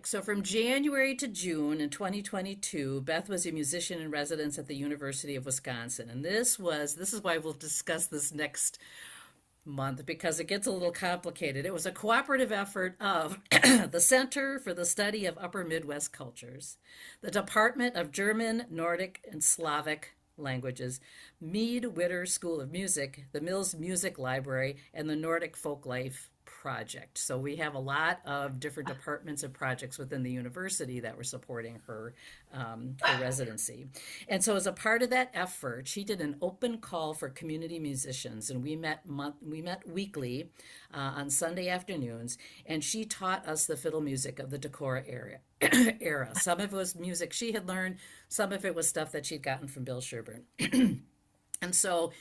So from January to June in 2022, Beth was a musician in residence at the University of Wisconsin. And this is why we'll discuss this next month because it gets a little complicated. It was a cooperative effort of the Center for the Study of Upper Midwest Cultures, the Department of German, Nordic, and Slavic Languages, Mead Witter School of Music, the Mills Music Library, and the Nordic Folklife Project. So we have a lot of different departments and projects within the university that were supporting her residency. And so as a part of that effort, she did an open call for community musicians, and we met weekly on Sunday afternoons, and she taught us the fiddle music of the Decorah era. Some of it was music she had learned, some of it was stuff that she'd gotten from Bill Sherburne. And so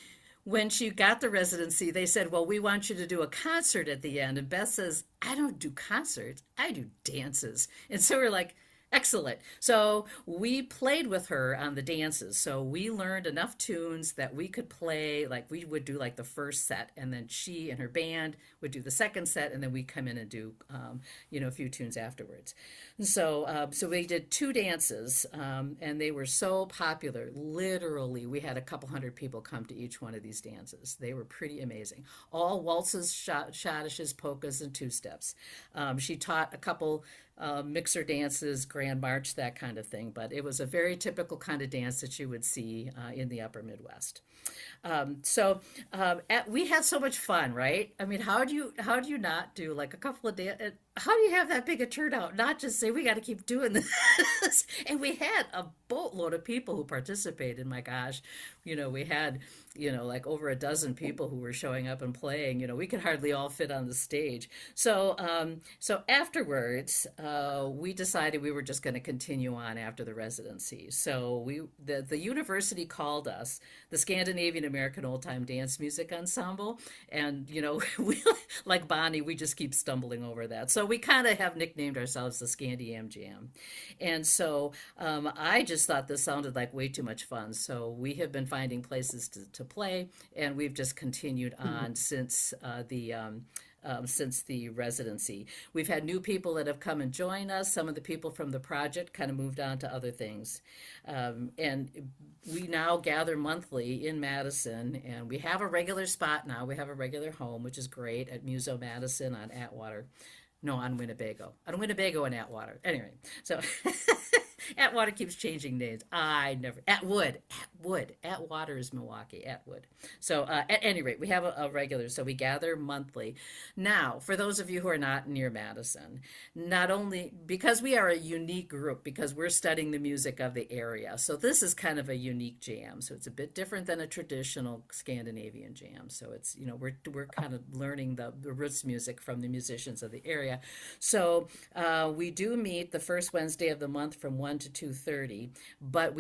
when she got the residency, they said, well, we want you to do a concert at the end. And Beth says, I don't do concerts, I do dances. And so we're like, excellent. So we played with her on the dances. So we learned enough tunes that we could play, like we would do like the first set, and then she and her band would do the second set, and then we come in and do, a few tunes afterwards. And so we did two dances, and they were so popular. Literally, we had a couple hundred people come to each one of these dances. They were pretty amazing. All waltzes, schottisches, polkas, and two-steps. She taught a couple mixer dances, grand march, that kind of thing. But it was a very typical kind of dance that you would see in the upper Midwest. We had so much fun, right? I mean, how do you not do like a couple of how do you have that big a turnout? Not just say we got to keep doing this. And we had a boatload of people who participated. My gosh, we had like over a dozen people who were showing up and playing. We could hardly all fit on the stage. So afterwards, we decided we were just going to continue on after the residency. So the university called us the Scandinavian American Old Time Dance Music Ensemble, and we like Bonnie, we just keep stumbling over that. So we kind of have nicknamed ourselves the ScandiAm Jam, and so I just thought this sounded like way too much fun. So we have been finding places to play, and we've just continued on since the residency. We've had new people that have come and joined us. Some of the people from the project kind of moved on to other things. And we now gather monthly in Madison, and we have a regular spot now. We have a regular home, which is great, at Muso Madison on Atwater. No, on Winnebago. On Winnebago and Atwater. Anyway, so Atwater keeps changing names. Atwood. Atwater is Milwaukee. Atwood. So at any rate, we have a regular. So we gather monthly. Now, for those of you who are not near Madison, not only because we are a unique group, because we're studying the music of the area. So this is kind of a unique jam. So it's a bit different than a traditional Scandinavian jam. So it's, we're kind of learning the roots music from the musicians of the area. So we do meet the first Wednesday of the month from 1 to 2:30, but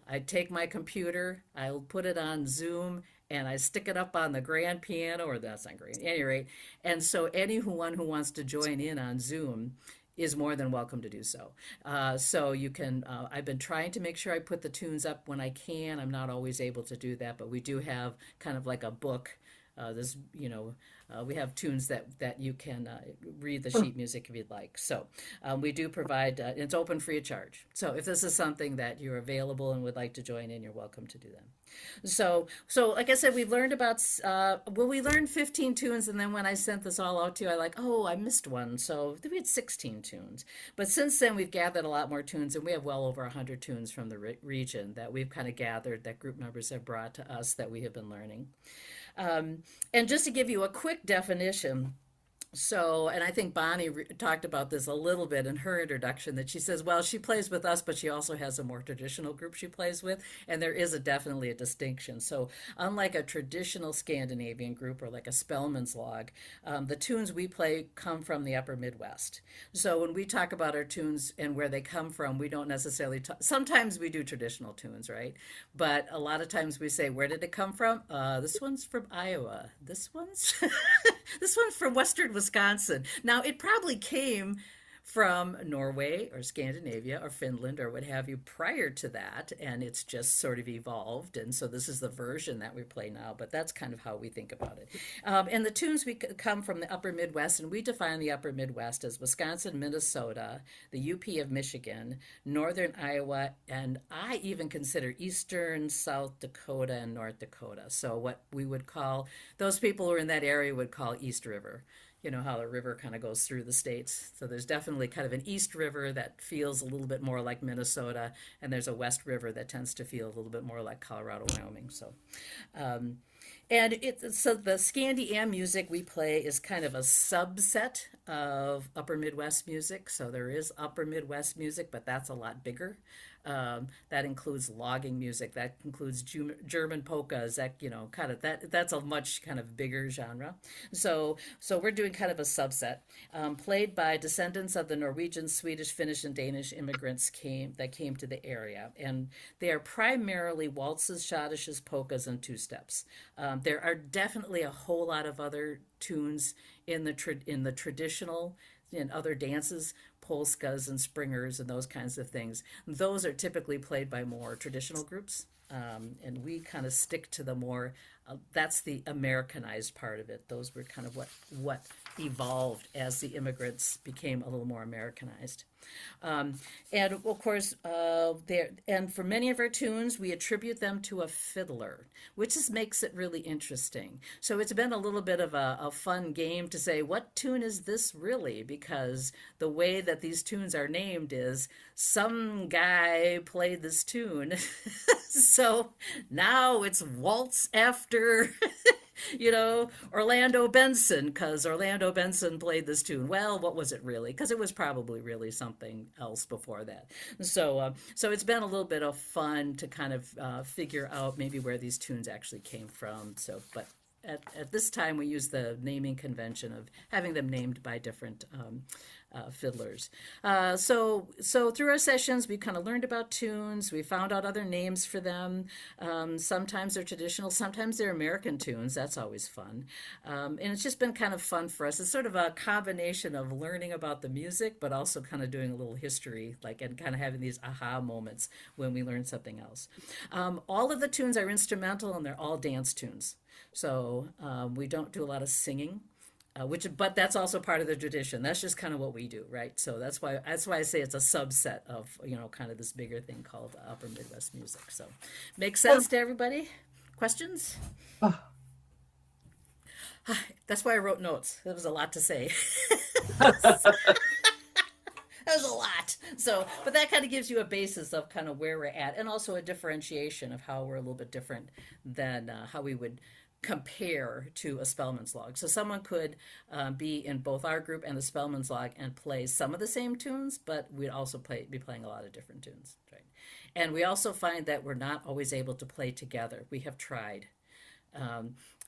I take my computer, I'll put it on Zoom, and I stick it up on the grand piano, or that's not great, at any rate. And so anyone who wants to join in on Zoom is more than welcome to do so. So you can, I've been trying to make sure I put the tunes up when I can. I'm not always able to do that, but we do have kind of like a book. We have tunes that you can read the sheet music if you'd like. So we do provide, it's open free of charge. So if this is something that you're available and would like to join in, you're welcome to do that. So like I said, we've learned about, we learned 15 tunes, and then when I sent this all out to you, I missed one. So we had 16 tunes. But since then, we've gathered a lot more tunes, and we have well over 100 tunes from the region that we've kind of gathered, that group members have brought to us that we have been learning. And just to give you a quick definition, and I think Bonnie talked about this a little bit in her introduction, that she says, well, she plays with us, but she also has a more traditional group she plays with, and there is definitely a distinction. So unlike a traditional Scandinavian group or like a Spellman's Log, the tunes we play come from the upper Midwest. So when we talk about our tunes and where they come from, we don't necessarily sometimes we do traditional tunes, right? But a lot of times we say, where did it come from? This one's from Iowa. This one's from Western Wisconsin. Now, it probably came from Norway or Scandinavia or Finland or what have you prior to that, and it's just sort of evolved. And so this is the version that we play now, but that's kind of how we think about it. And the tunes come from the upper Midwest, and we define the upper Midwest as Wisconsin, Minnesota, the UP of Michigan, northern Iowa, and I even consider eastern South Dakota and North Dakota. So what we would call, those people who are in that area would call East River. You know how the river kind of goes through the states. So there's definitely kind of an East River that feels a little bit more like Minnesota, and there's a West River that tends to feel a little bit more like Colorado, Wyoming. So, so the ScandiAm music we play is kind of a subset of Upper Midwest music. So there is Upper Midwest music, but that's a lot bigger. That includes logging music. That includes German polkas. That kind of that's a much kind of bigger genre. So we're doing kind of a subset, played by descendants of the Norwegian, Swedish, Finnish, and Danish immigrants that came to the area, and they are primarily waltzes, schottisches, polkas, and two steps. There are definitely a whole lot of other tunes in the traditional. In other dances, polskas and springers and those kinds of things. Those are typically played by more traditional groups, and we kind of stick to the more, that's the Americanized part of it. Those were kind of what evolved as the immigrants became a little more Americanized. And of course, and for many of our tunes, we attribute them to a fiddler, which just makes it really interesting. So it's been a little bit of a fun game to say, what tune is this really? Because the way that these tunes are named is some guy played this tune. So now it's Waltz after Orlando Benson, because Orlando Benson played this tune. Well, what was it really? Because it was probably really something else before that. So it's been a little bit of fun to kind of figure out maybe where these tunes actually came from. But at this time, we use the naming convention of having them named by different fiddlers. So through our sessions, we kind of learned about tunes. We found out other names for them. Sometimes they're traditional, sometimes they're American tunes. That's always fun. And it's just been kind of fun for us. It's sort of a combination of learning about the music, but also kind of doing a little history, and kind of having these aha moments when we learn something else. All of the tunes are instrumental, and they're all dance tunes. So we don't do a lot of singing. But that's also part of the tradition. That's just kind of what we do, right? So that's why I say it's a subset of kind of this bigger thing called Upper Midwest music. So, makes sense to everybody? Questions? Oh. That's why I wrote notes. There was a lot to say. That was a lot. So, but that kind of gives you a basis of kind of where we're at, and also a differentiation of how we're a little bit different than how we would compare to a Spellman's log. So someone could be in both our group and the Spellman's log and play some of the same tunes, but we'd also be playing a lot of different tunes, right? And we also find that we're not always able to play together. We have tried.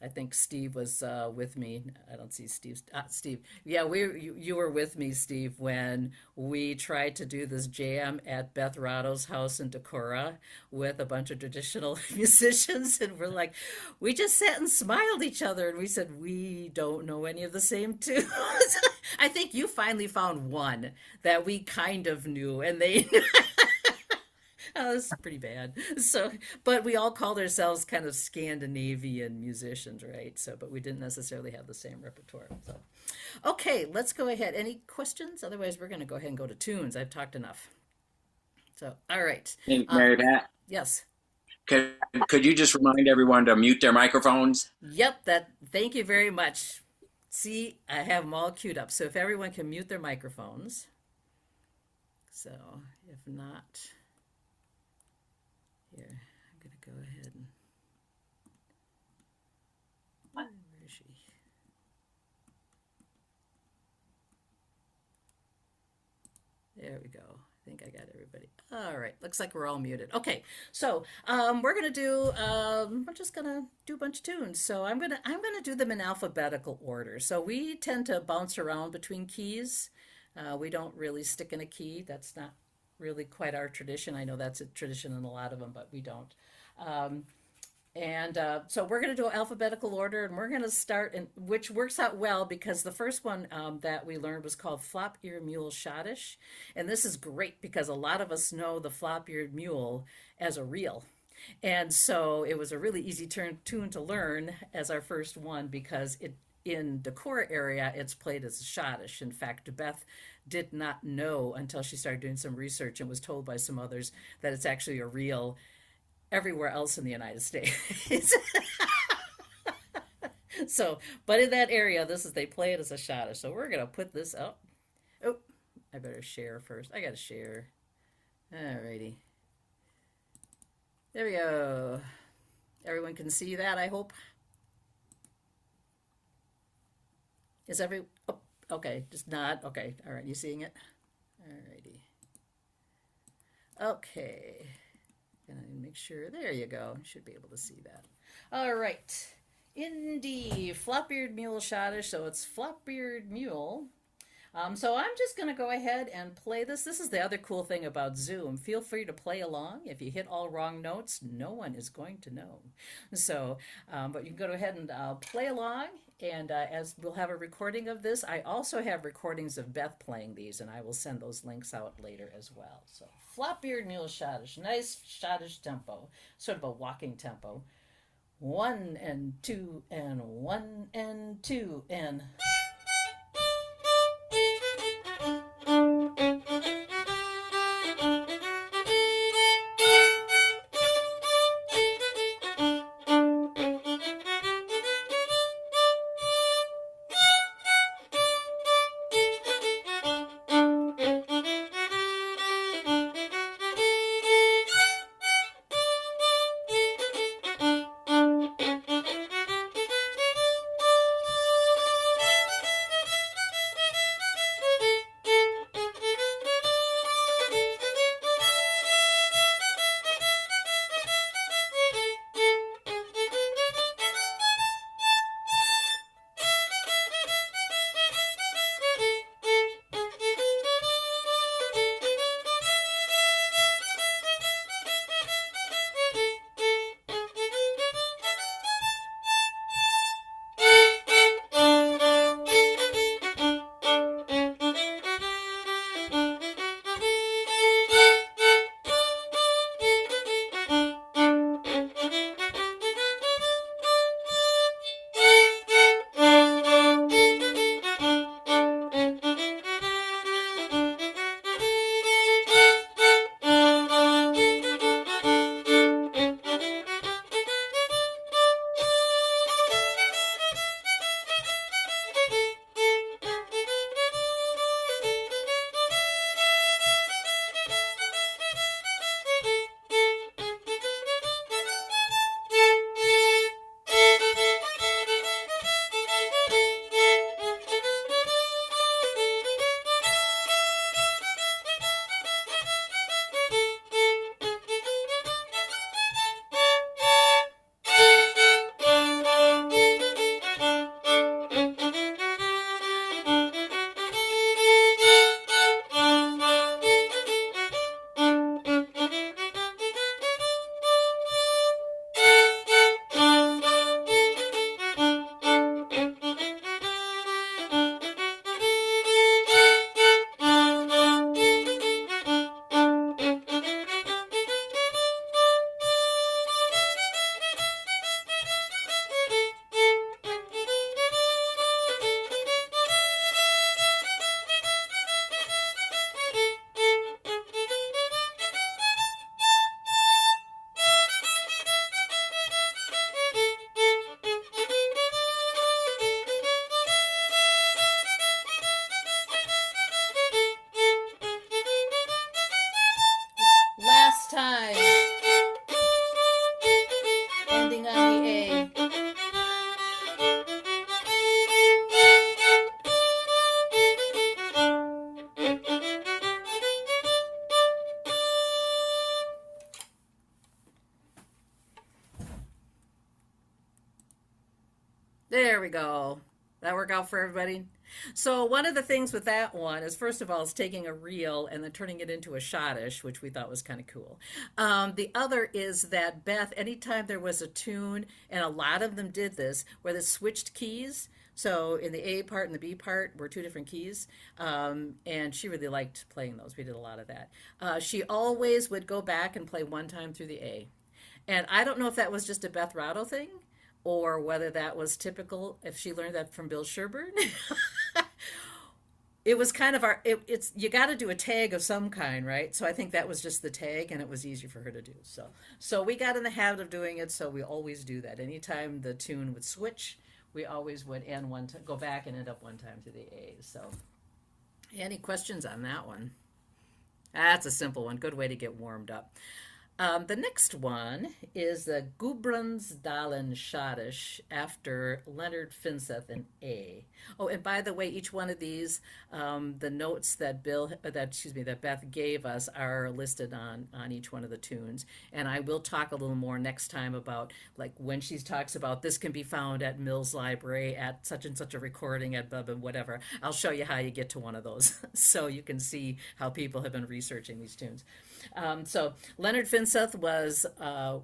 I think Steve was with me. I don't see Steve. Steve. Yeah, you were with me, Steve, when we tried to do this jam at Beth Rotto's house in Decorah with a bunch of traditional musicians. And we're like, we just sat and smiled at each other. And we said, we don't know any of the same tunes. I think you finally found one that we kind of knew. And they... Oh, this is pretty bad. So, but we all called ourselves kind of Scandinavian musicians, right? So, but we didn't necessarily have the same repertoire. So, okay, let's go ahead. Any questions? Otherwise, we're going to go ahead and go to tunes. I've talked enough. So, all right. Hey, Mary Beth. Yes. Could you just remind everyone to mute their microphones? Yep. Thank you very much. See, I have them all queued up. So if everyone can mute their microphones. So, if not... Here, I'm going to go ahead and... Where is she? There we go. I think I got everybody. All right, looks like we're all muted. Okay, so we're gonna do. We're just gonna do a bunch of tunes. So I'm gonna do them in alphabetical order. So we tend to bounce around between keys. We don't really stick in a key. That's not really quite our tradition. I know that's a tradition in a lot of them, but we don't. And so we're going to do alphabetical order, and we're going to start, which works out well because the first one that we learned was called Flop-Eared Mule Schottisch. And this is great because a lot of us know the flop-eared mule as a reel. And so it was a really easy tune to learn as our first one because in the core area, it's played as a Schottisch. In fact, Beth did not know until she started doing some research and was told by some others that it's actually a reel everywhere else in the United States. So, but in that area, they play it as a Schottisch. So we're gonna put this up. Oh, I better share first. I gotta share. Alrighty. There we go. Everyone can see that, I hope. Is oh, okay, just nod. Okay, all right, you seeing it? Alrighty. Okay. Gonna make sure. There you go. You should be able to see that. All right. Indeed, flop-eared mule Schottisch. So it's flop-eared mule. So I'm just going to go ahead and play this. This is the other cool thing about Zoom. Feel free to play along. If you hit all wrong notes, no one is going to know. So, but you can go ahead and play along. And as we'll have a recording of this, I also have recordings of Beth playing these, and I will send those links out later as well. So, flop-eared mule Schottisch, nice Schottisch tempo, sort of a walking tempo. 1 and 2 and 1 and 2 and. Last time. Ending on the A. There we go. That work out for everybody? So one of the things with that one is, first of all, is taking a reel and then turning it into a Schottische, which we thought was kind of cool. The other is that Beth, anytime there was a tune, and a lot of them did this, where they switched keys. So in the A part and the B part were two different keys, and she really liked playing those. We did a lot of that. She always would go back and play one time through the A. And I don't know if that was just a Beth Rotto thing or whether that was typical, if she learned that from Bill Sherburne. It was kind of it's you got to do a tag of some kind, right? So I think that was just the tag, and it was easy for her to do. So we got in the habit of doing it, so we always do that. Anytime the tune would switch, we always would end go back and end up one time to the A's. So any questions on that one? That's a simple one. Good way to get warmed up. The next one is the Gudbrandsdalen Schottische after Leonard Finseth in A. Oh, and by the way, each one of these, the notes that Beth gave us are listed on each one of the tunes. And I will talk a little more next time about, like, when she talks about this can be found at Mills Library at such and such a recording at blah, blah, whatever. I'll show you how you get to one of those so you can see how people have been researching these tunes. So Leonard Finseth was a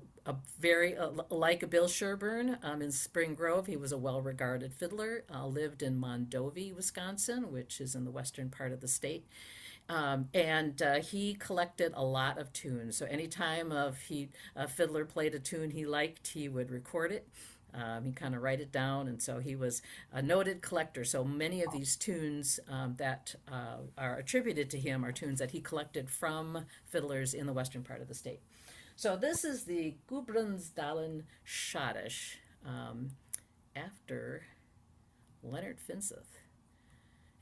very like Bill Sherburne in Spring Grove. He was a well-regarded fiddler. Lived in Mondovi, Wisconsin, which is in the western part of the state. And he collected a lot of tunes. So anytime a fiddler played a tune he liked, he would record it. He kind of write it down, and so he was a noted collector. So many of these tunes that are attributed to him are tunes that he collected from fiddlers in the western part of the state. So this is the Gudbrandsdalen Schottische after Leonard Finseth.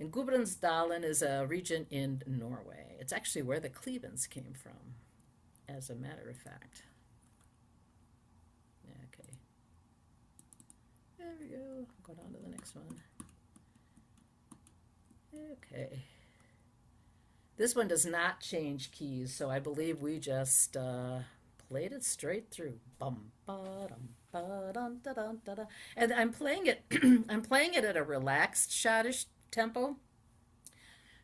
And Gudbrandsdalen is a region in Norway. It's actually where the Klevens came from, as a matter of fact. Okay. There we go. Go down to the next one. Okay. This one does not change keys, so I believe we just played it straight through. Bum ba dum ba dum da dum da da. And I'm playing it. I'm playing it at a relaxed Schottish tempo,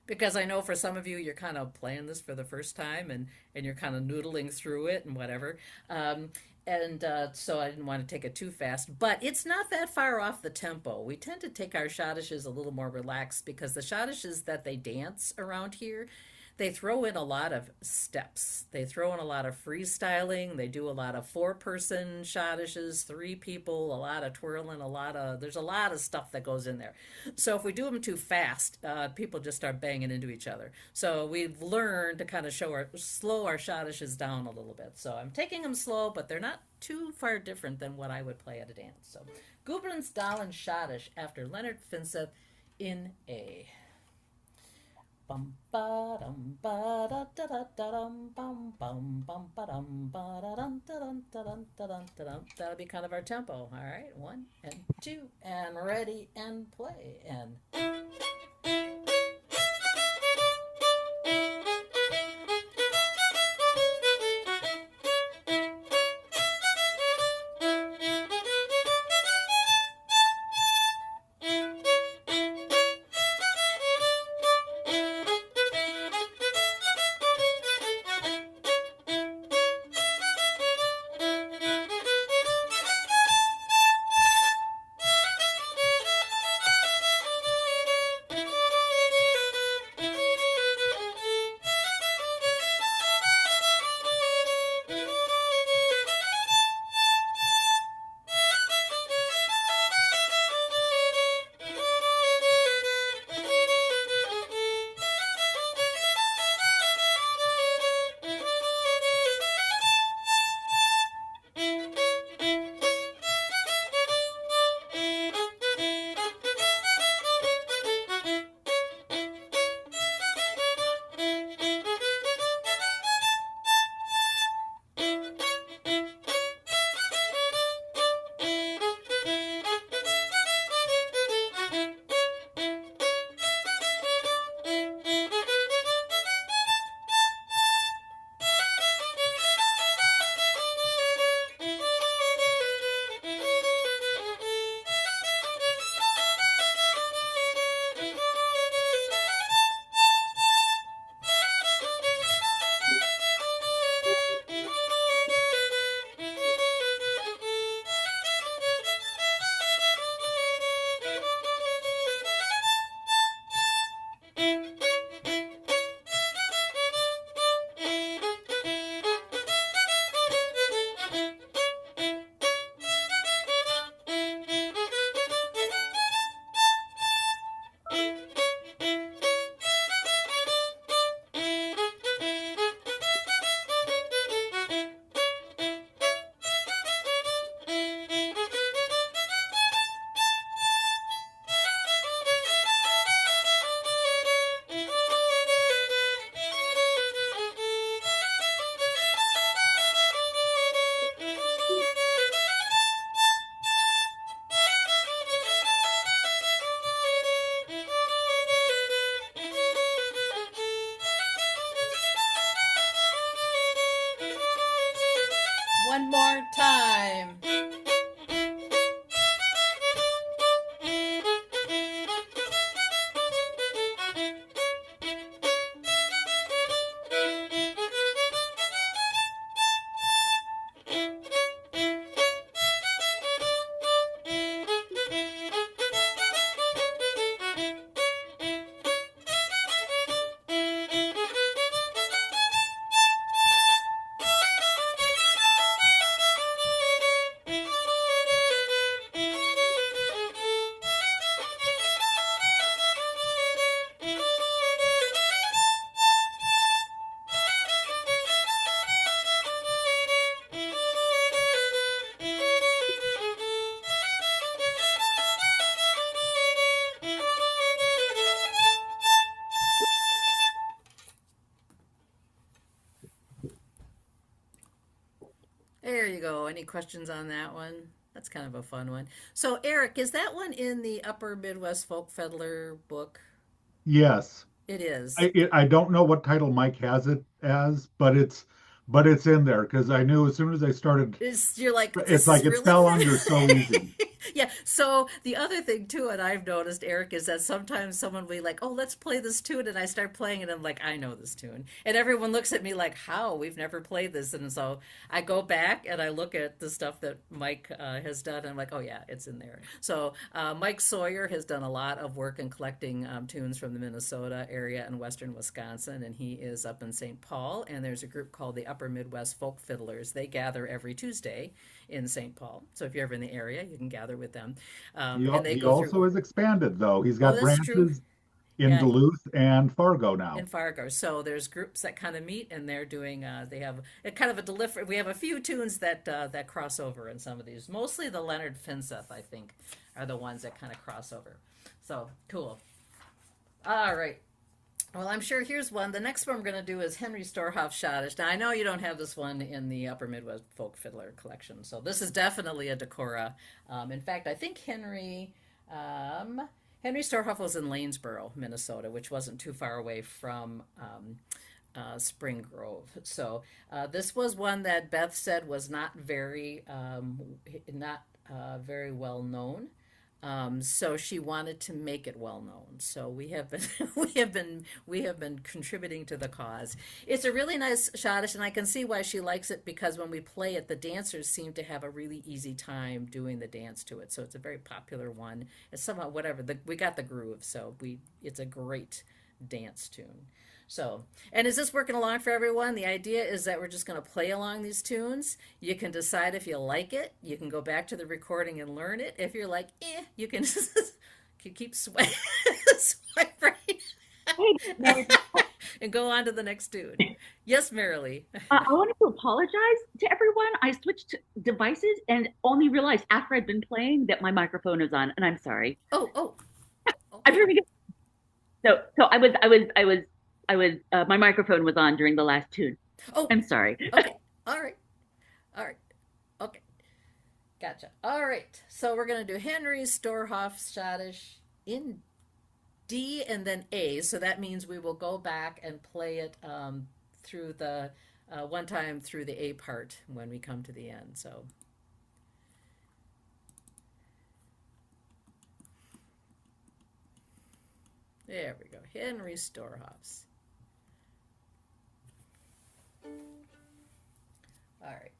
because I know for some of you you're kind of playing this for the first time and you're kind of noodling through it and whatever. So I didn't want to take it too fast, but it's not that far off the tempo. We tend to take our Schottisches a little more relaxed because the Schottisches that they dance around here, they throw in a lot of steps. They throw in a lot of freestyling. They do a lot of four-person Schottisches, three people, a lot of twirling, there's a lot of stuff that goes in there. So if we do them too fast, people just start banging into each other. So we've learned to kind of slow our Schottisches down a little bit. So I'm taking them slow, but they're not too far different than what I would play at a dance. So Gudbrandsdalen Schottische after Leonard Finseth in A. Bum ba dum ba da da da da dum bum bum bum ba dum ba da dum da dum da dum da dum da dum. That'll be kind of our tempo. All right, 1 and 2 and ready and play and. you go. Any questions on that one? That's kind of a fun one. So, Eric, is that one in the Upper Midwest Folk Fiddler book? Yes. It is. I don't know what title Mike has it as, but it's in there because I knew as soon as I started, You're like, it's this like is it really fell under so easy. Yeah. So the other thing too, and I've noticed, Eric, is that sometimes someone will be like, "Oh, let's play this tune," and I start playing it, and I'm like, "I know this tune," and everyone looks at me like, "How? We've never played this." And so I go back and I look at the stuff that Mike has done, and I'm like, "Oh yeah, it's in there." So Mike Sawyer has done a lot of work in collecting tunes from the Minnesota area and western Wisconsin, and he is up in St. Paul. And there's a group called the Upper Midwest Folk Fiddlers. They gather every Tuesday in St. Paul. So if you're ever in the area, you can gather with them. And they He go also through. has expanded though. He's Oh, got that's true. branches in Yeah, Duluth and Fargo in now. Fargo. So there's groups that kind of meet, and they're doing. They have a kind of a deliver. We have a few tunes that cross over in some of these. Mostly the Leonard Finseth, I think, are the ones that kind of cross over. So cool. All right. Well, I'm sure here's one. The next one we're going to do is Henry Storhoff Schottische. Now, I know you don't have this one in the Upper Midwest Folk Fiddler collection, so this is definitely a Decora. In fact, I think Henry Storhoff was in Lanesboro, Minnesota, which wasn't too far away from Spring Grove. So this was one that Beth said was not very well known. So she wanted to make it well known. So we have been we have been contributing to the cause. It's a really nice Schottish, and I can see why she likes it because when we play it, the dancers seem to have a really easy time doing the dance to it. So it's a very popular one. It's somehow whatever we got the groove, so it's a great dance tune. So, and is this working along for everyone? The idea is that we're just going to play along these tunes. You can decide if you like it. You can go back to the recording and learn it. If you're like, you can, can keep swiping and go on to the next tune. Yes, Marilee. I wanted to apologize to everyone. I switched devices and only realized after I'd been playing that my microphone was on, and I'm sorry. Oh. I'm Okay. very So my microphone was on during the last tune. Oh, I'm sorry. okay. All right. Okay. Gotcha. All right. So we're going to do Henry Storhoff Schottische in D and then A. So that means we will go back and play it through the one time through the A part when we come to the end. So. There we go. Henry Storhoff's. All right.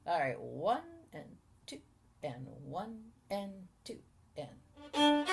All right. 1 and 2 and 1 and 2 and.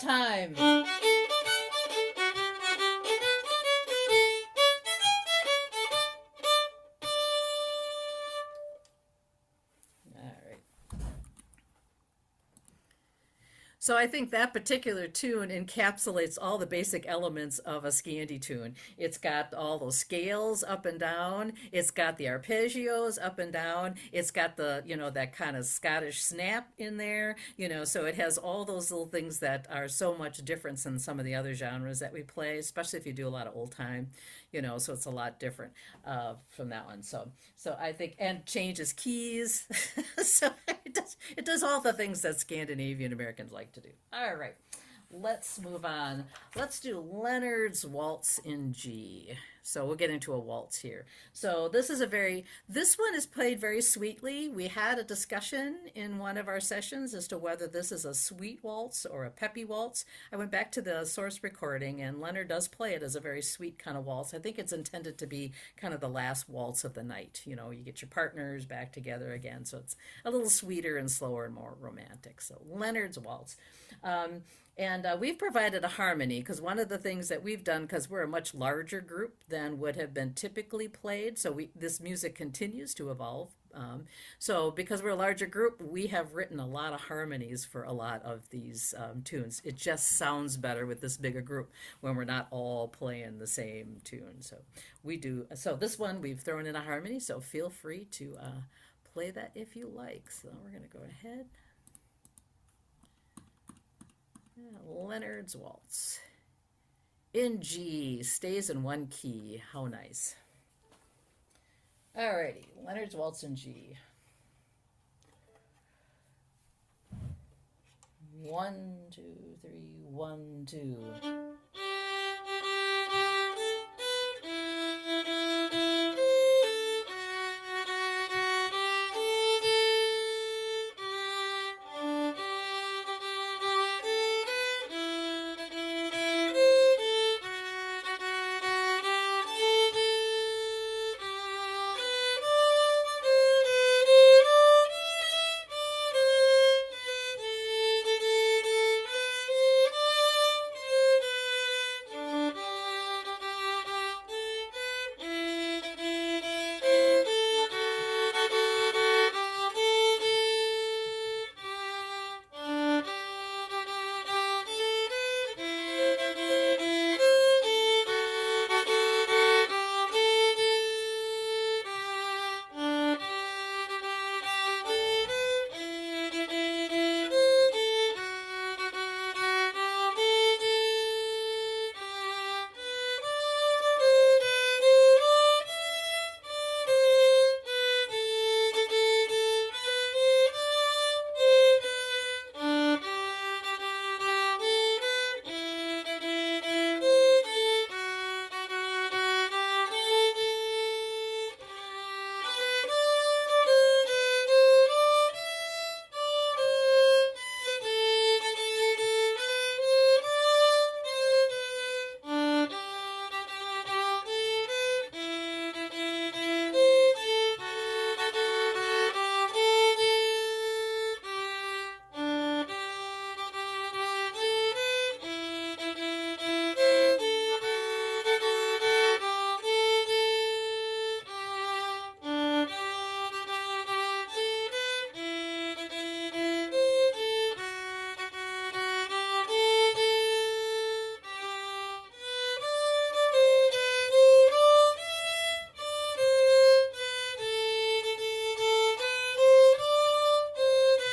time. So I think that particular tune encapsulates all the basic elements of a Scandi tune. It's got all those scales up and down. It's got the arpeggios up and down. It's got the, that kind of Scottish snap in there, so it has all those little things that are so much different than some of the other genres that we play, especially if you do a lot of old time, so it's a lot different from that one. So I think, and changes keys. So it does all the things that Scandinavian Americans like to do. All right, let's move on. Let's do Leonard's Waltz in G. So we'll get into a waltz here. So this one is played very sweetly. We had a discussion in one of our sessions as to whether this is a sweet waltz or a peppy waltz. I went back to the source recording, and Leonard does play it as a very sweet kind of waltz. I think it's intended to be kind of the last waltz of the night. You get your partners back together again, so it's a little sweeter and slower and more romantic. So Leonard's Waltz. And we've provided a harmony, because one of the things that we've done, because we're a much larger group than would have been typically played, so this music continues to evolve. So because we're a larger group, we have written a lot of harmonies for a lot of these tunes. It just sounds better with this bigger group when we're not all playing the same tune. So we do. So this one, we've thrown in a harmony, so feel free to play that if you like. So we're going to go ahead. Leonard's Waltz in G, stays in one key. How nice. Alrighty, Leonard's Waltz in G. 1, 2, 3, 1, 2.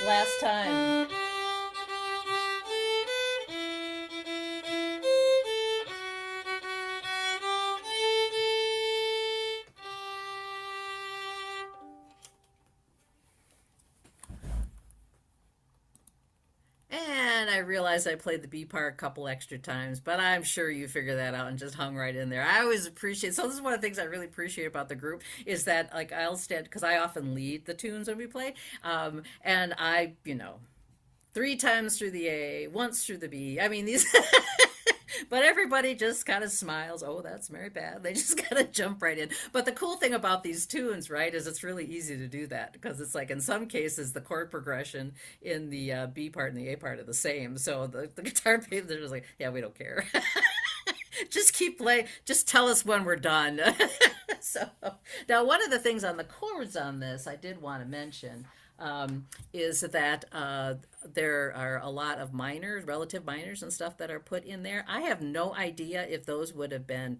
Last time. And I realized I played the B part a couple extra times, but I'm sure you figured that out and just hung right in there. I always appreciate, so this is one of the things I really appreciate about the group, is that like I'll stand, because I often lead the tunes when we play, and I, 3 times through the A, once through the B. I mean, these But everybody just kind of smiles. Oh, that's very bad. They just kind of jump right in. But the cool thing about these tunes, right, is it's really easy to do that because it's like in some cases the chord progression in the B part and the A part are the same. So the guitar people, they're just like, yeah, we don't care. Just keep playing. Just tell us when we're done. So now one of the things on the chords on this I did want to mention is that there are a lot of minors, relative minors and stuff that are put in there. I have no idea if those would have been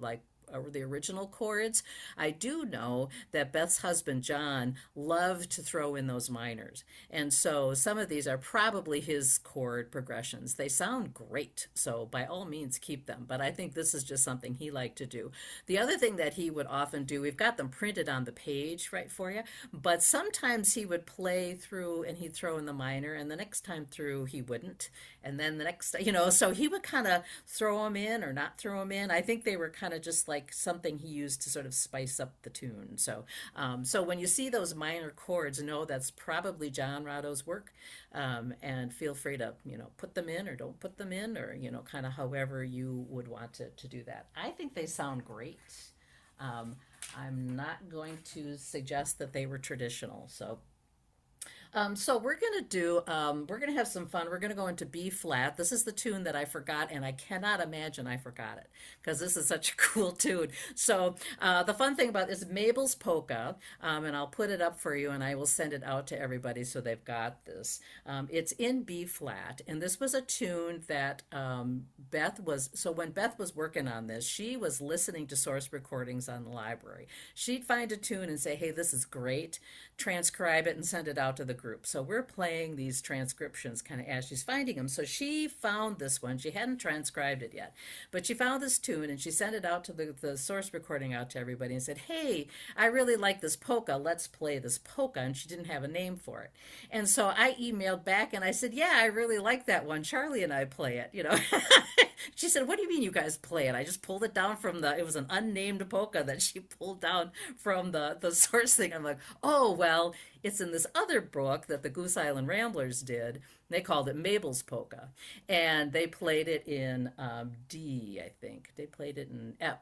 like the original chords. I do know that Beth's husband John loved to throw in those minors, and so some of these are probably his chord progressions. They sound great, so by all means keep them, but I think this is just something he liked to do. The other thing that he would often do, we've got them printed on the page right for you, but sometimes he would play through and he'd throw in the minor, and the next time through he wouldn't, and then the next, so he would kind of throw them in or not throw them in. I think they were kind of just like something he used to sort of spice up the tune. So when you see those minor chords, know that's probably John Rotto's work, and feel free to put them in or don't put them in, or kind of however you would want to do that. I think they sound great. I'm not going to suggest that they were traditional. So we're gonna have some fun. We're gonna go into B flat. This is the tune that I forgot, and I cannot imagine I forgot it because this is such a cool tune. So the fun thing about this is Mabel's Polka, and I'll put it up for you, and I will send it out to everybody so they've got this. It's in B flat, and this was a tune that when Beth was working on this, she was listening to source recordings on the library. She'd find a tune and say, hey, this is great, transcribe it and send it out to the group. So we're playing these transcriptions kind of as she's finding them. So she found this one. She hadn't transcribed it yet, but she found this tune and she sent it out to the source recording out to everybody and said, hey, I really like this polka. Let's play this polka. And she didn't have a name for it. And so I emailed back and I said, yeah, I really like that one. Charlie and I play it, She said, what do you mean you guys play it? I just pulled it down from it was an unnamed polka that she pulled down from the source thing. I'm like, oh, well, it's in this other book that the Goose Island Ramblers did. They called it Mabel's Polka. And they played it in D, I think. They played it in F,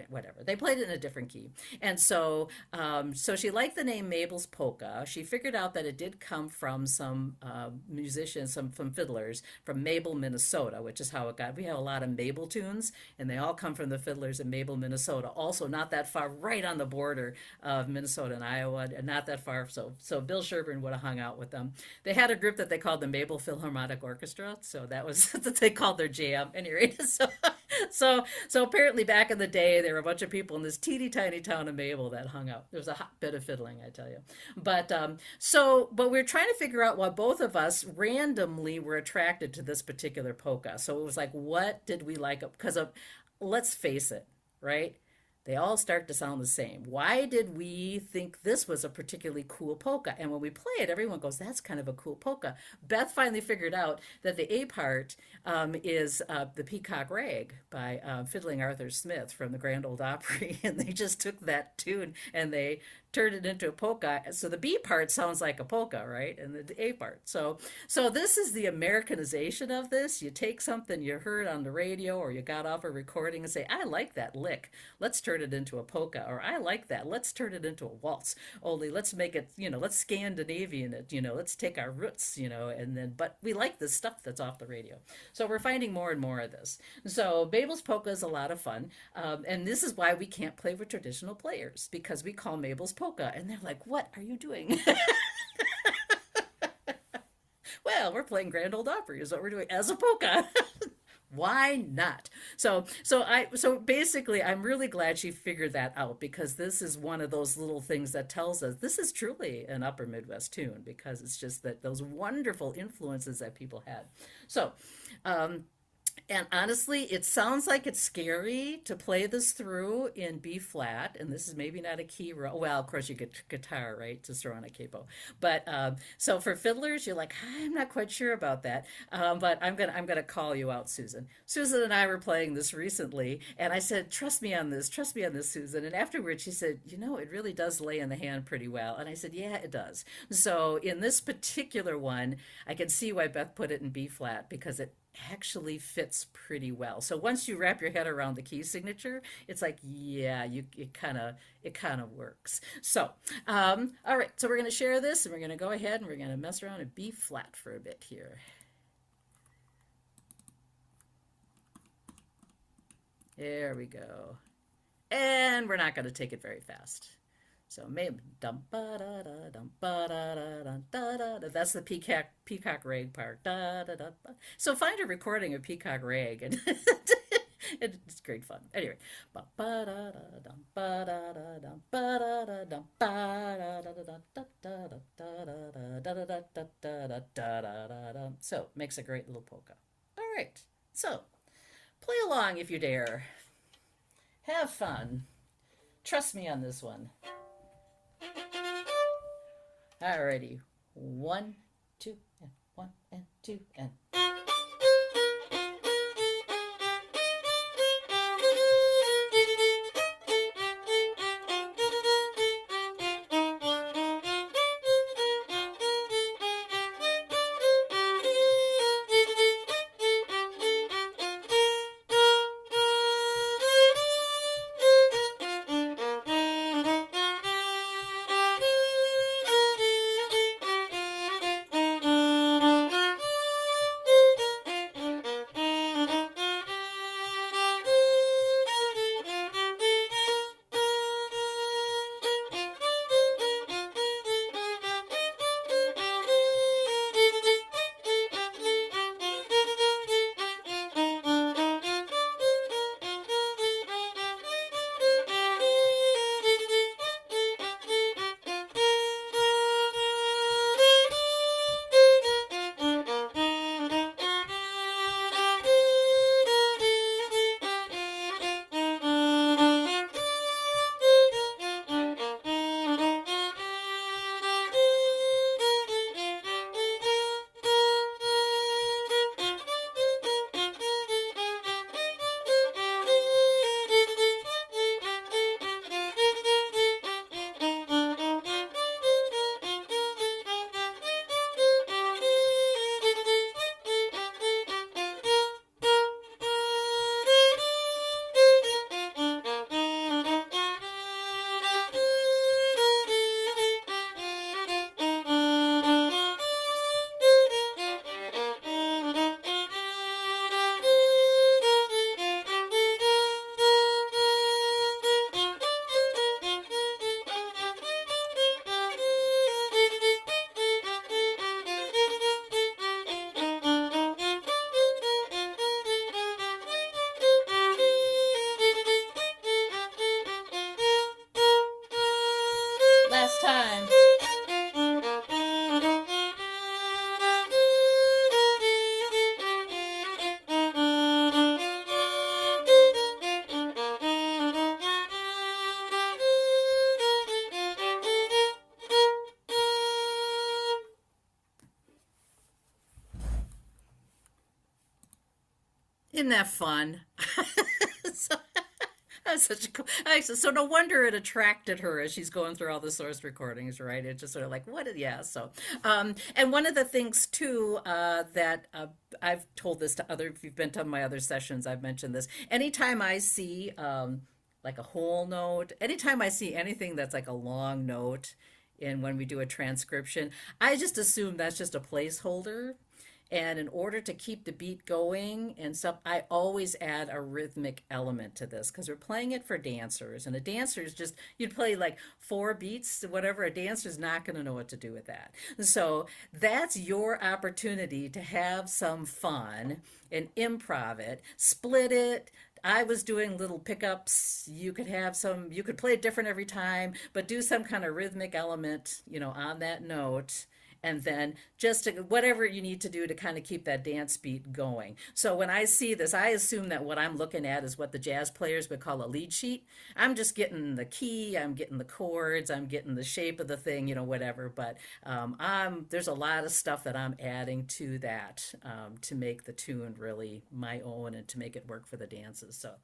whatever. They played it in a different key. And so she liked the name Mabel's Polka. She figured out that it did come from some musicians, from fiddlers from Mabel, Minnesota, which is how it got. We have a lot of Mabel tunes, and they all come from the fiddlers in Mabel, Minnesota. Also not that far, right on the border of Minnesota and Iowa, and not that far. So Bill Sherburne would have hung out with them. They had a group that they called the Mabel Philharmonic Orchestra, so that was what they called their jam. Anyway, so apparently back in the day, there were a bunch of people in this teeny tiny town of Mabel that hung out. There was a hot bit of fiddling, I tell you. But we're trying to figure out why both of us randomly were attracted to this particular polka. So it was like, what did we like? Because let's face it, right? They all start to sound the same. Why did we think this was a particularly cool polka? And when we play it, everyone goes, that's kind of a cool polka. Beth finally figured out that the A part is the Peacock Rag by Fiddling Arthur Smith from the Grand Ole Opry. And they just took that tune and they turned it into a polka. So the B part sounds like a polka, right? And the A part. So this is the Americanization of this. You take something you heard on the radio or you got off a recording and say, I like that lick. Let's turn it into a polka. Or I like that. Let's turn it into a waltz. Only let's make it, let's Scandinavian it, let's take our roots, but we like this stuff that's off the radio. So we're finding more and more of this. So Mabel's Polka is a lot of fun. And this is why we can't play with traditional players, because we call Mabel's Polka, and they're like, what are you doing? Well, we're playing Grand Ole Opry is what we're doing as a polka. Why not? So basically, I'm really glad she figured that out, because this is one of those little things that tells us this is truly an Upper Midwest tune, because it's just that those wonderful influences that people had. So, and honestly, it sounds like it's scary to play this through in B flat, and this is maybe not a key roll. Well, of course, you get guitar, right, to throw on a capo. But so for fiddlers, you're like, I'm not quite sure about that. But I'm gonna call you out, Susan. Susan and I were playing this recently, and I said, trust me on this, Susan. And afterwards, she said, it really does lay in the hand pretty well. And I said, yeah, it does. So in this particular one, I can see why Beth put it in B flat, because it actually fits pretty well. So once you wrap your head around the key signature, it's like, yeah, it kind of works. So, all right, so we're going to share this, and we're going to go ahead and we're going to mess around in B flat for a bit here. There we go. And we're not going to take it very fast. So maybe dum ba da da dum ba da da da da da. That's the peacock rag part. Da da da. So find a recording of peacock rag, and it's great fun. Anyway, ba ba da da dum ba da da dum ba da da dum ba da da da da da da da da da da da da da da da. So makes a great little polka. All right. So play along if you dare. Have fun. Trust me on this one. Alrighty, 1, 2, and 1 and 2 and. Last time. Isn't that fun? So, that's such a cool. So no wonder it attracted her as she's going through all the source recordings, right? It's just sort of like, yeah. So, and one of the things too that I've told this to other. If you've been to my other sessions, I've mentioned this. Anytime I see like a whole note, anytime I see anything that's like a long note, and when we do a transcription, I just assume that's just a placeholder. And in order to keep the beat going and stuff, I always add a rhythmic element to this because we're playing it for dancers. And a dancer is just, you'd play like 4 beats, whatever. A dancer's not going to know what to do with that. So that's your opportunity to have some fun and improv it, split it. I was doing little pickups. You could have some, you could play it different every time, but do some kind of rhythmic element, on that note. And then just whatever you need to do to kind of keep that dance beat going. So when I see this, I assume that what I'm looking at is what the jazz players would call a lead sheet. I'm just getting the key, I'm getting the chords, I'm getting the shape of the thing, whatever. But there's a lot of stuff that I'm adding to that to make the tune really my own and to make it work for the dances. So.